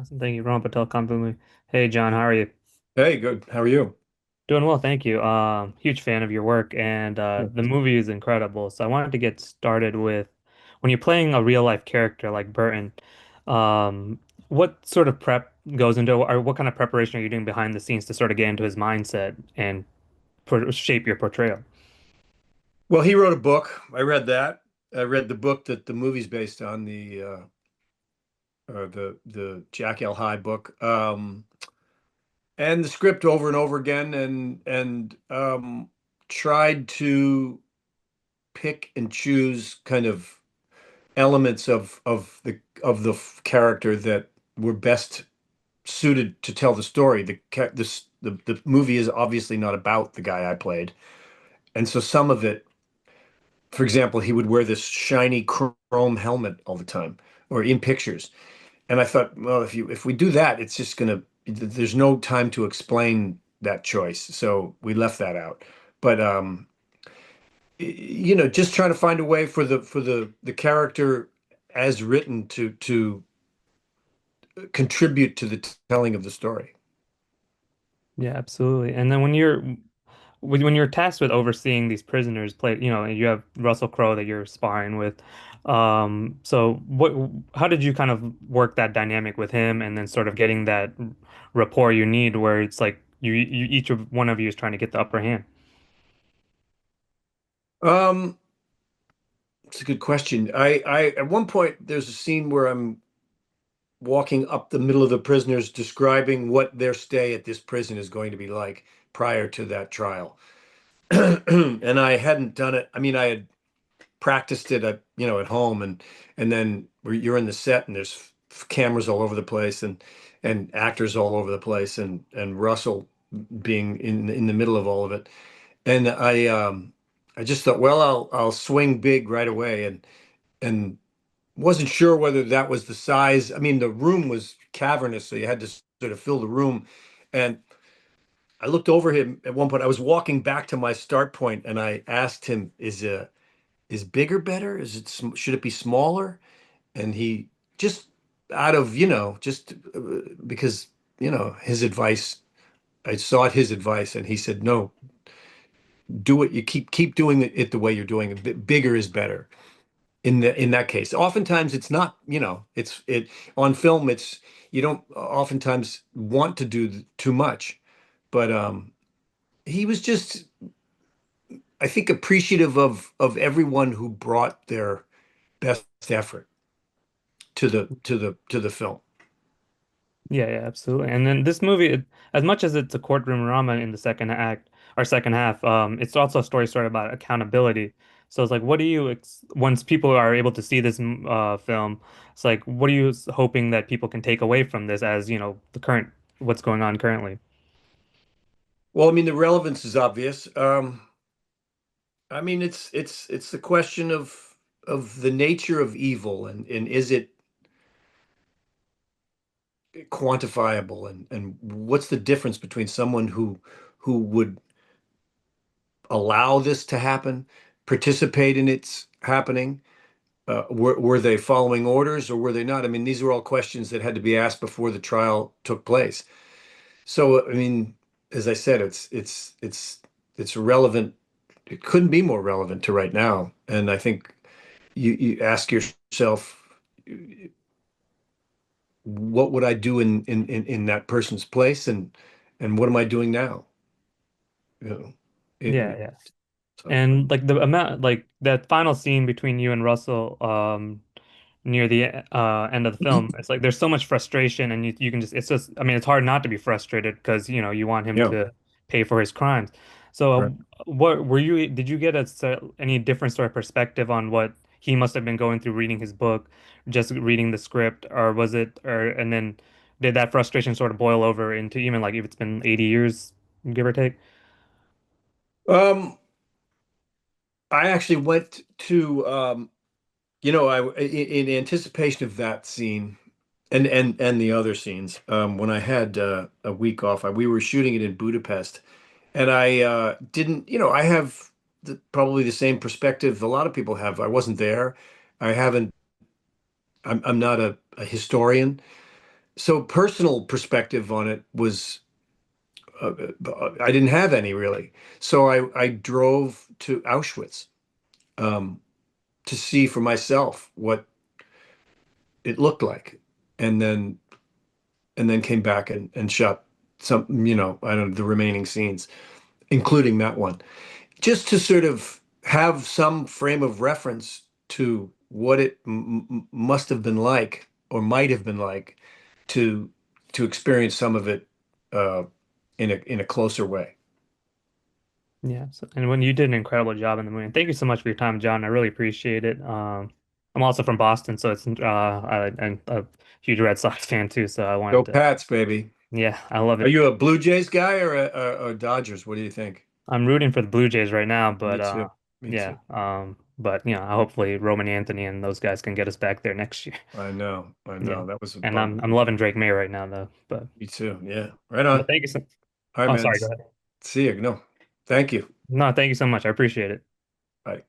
Awesome. Thank you, Ron Patel complimentary. Hey, John, how are you? Hey, good. How are you? Doing well, thank you. Huge fan of your work, and Yeah. the movie is incredible. So I wanted to get started with when you're playing a real life character like Burton, what sort of prep goes into, or what kind of preparation are you doing behind the scenes to sort of get into his mindset and shape your portrayal? Well, he wrote a book. I read that. I read the book that the movie's based on, the Jack L. High book, and the script over and over again, and tried to pick and choose kind of elements of the character that were best suited to tell the story. The movie is obviously not about the guy I played, and so some of it. For example, he would wear this shiny chrome helmet all the time, or in pictures. And I thought, well, if we do that, it's just gonna there's no time to explain that choice. So we left that out. But just trying to find a way for the character as written to contribute to the telling of the story. Yeah, absolutely. And then when you're tasked with overseeing these prisoners, play, you have Russell Crowe that you're sparring with. So how did you kind of work that dynamic with him, and then sort of getting that rapport you need, where it's like you each of one of you is trying to get the upper hand? Um, it's a good question. I at one point there's a scene where I'm walking up the middle of the prisoners, describing what their stay at this prison is going to be like prior to that trial. And I hadn't done it. I mean, I had practiced it at home, and then you're in the set and there's cameras all over the place, and actors all over the place, and Russell being in the middle of all of it. And I just thought, well, I'll swing big right away, and wasn't sure whether that was the size. I mean, the room was cavernous, so you had to sort of fill the room. And I looked over him at one point. I was walking back to my start point, and I asked him, "Is bigger better? Should it be smaller?" And he just out of just because his advice. I sought his advice, and he said, "No, do it. You keep doing it the way you're doing it. Bigger is better." In that case, oftentimes it's not, it on film, it's you don't oftentimes want to do too much, but he was just, I think, appreciative of everyone who brought their best effort to the film. Yeah, yeah, absolutely. And then this movie, as much as it's a courtroom drama in the second act or second half, it's also a story sort of about accountability. So it's like, what do you ex once people are able to see this film, it's like, what are you hoping that people can take away from this as, the current what's going on currently? Well, I mean, the relevance is obvious. I mean, it's the question of the nature of evil, and is it quantifiable, and what's the difference between someone who would allow this to happen, participate in its happening? Were they following orders, or were they not? I mean, these are all questions that had to be asked before the trial took place. So, I mean, as I said, it's relevant. It couldn't be more relevant to right now. And I think you ask yourself, what would I do in that person's place, and what am I doing now? You know, Yeah, it, yeah. so And like the amount, like that final scene between you and Russell, near the end of the film, it's like there's so much frustration, and you can it's just, I mean, it's hard not to be frustrated because you want him yeah. to pay for his crimes. So, Right. did you get any different sort of perspective on what he must have been going through reading his book, just reading the script, or was it, or and then did that frustration sort of boil over into even like if it's been 80 years, give or take? Um, I actually went to in anticipation of that scene and the other scenes, when I had a week off, we were shooting it in Budapest, and I didn't, I have probably the same perspective a lot of people have. I wasn't there. I haven't. I'm not a historian, So personal perspective on it was I didn't have any really. So I drove to Auschwitz um, to see for myself what it looked like, and then came back and shot some, I don't know, the remaining scenes, including that one, just to sort of have some frame of reference to what it m must have been like or might have been like to experience some of it uh, in a closer way. Yeah. So, and when you did an incredible job in the movie, and thank you so much for your time, John. I really appreciate it. I'm also from Boston, so I'm a huge Red Sox fan too. So I Go wanted to, Pats, baby. yeah, I love Are it. you a Blue Jays guy or a Dodgers? What do you think? I'm rooting for the Blue Jays right now, Me but too. Me yeah, too. but hopefully Roman Anthony and those guys can get us back there next year. I know. I Yeah, know. That was a and bummer. I'm loving Drake May right now though. Me too. Yeah. Right But on. thank you so. All right, Oh, man. sorry. Go ahead. See you. No. Thank you. No, thank you so much. I appreciate it. Bye.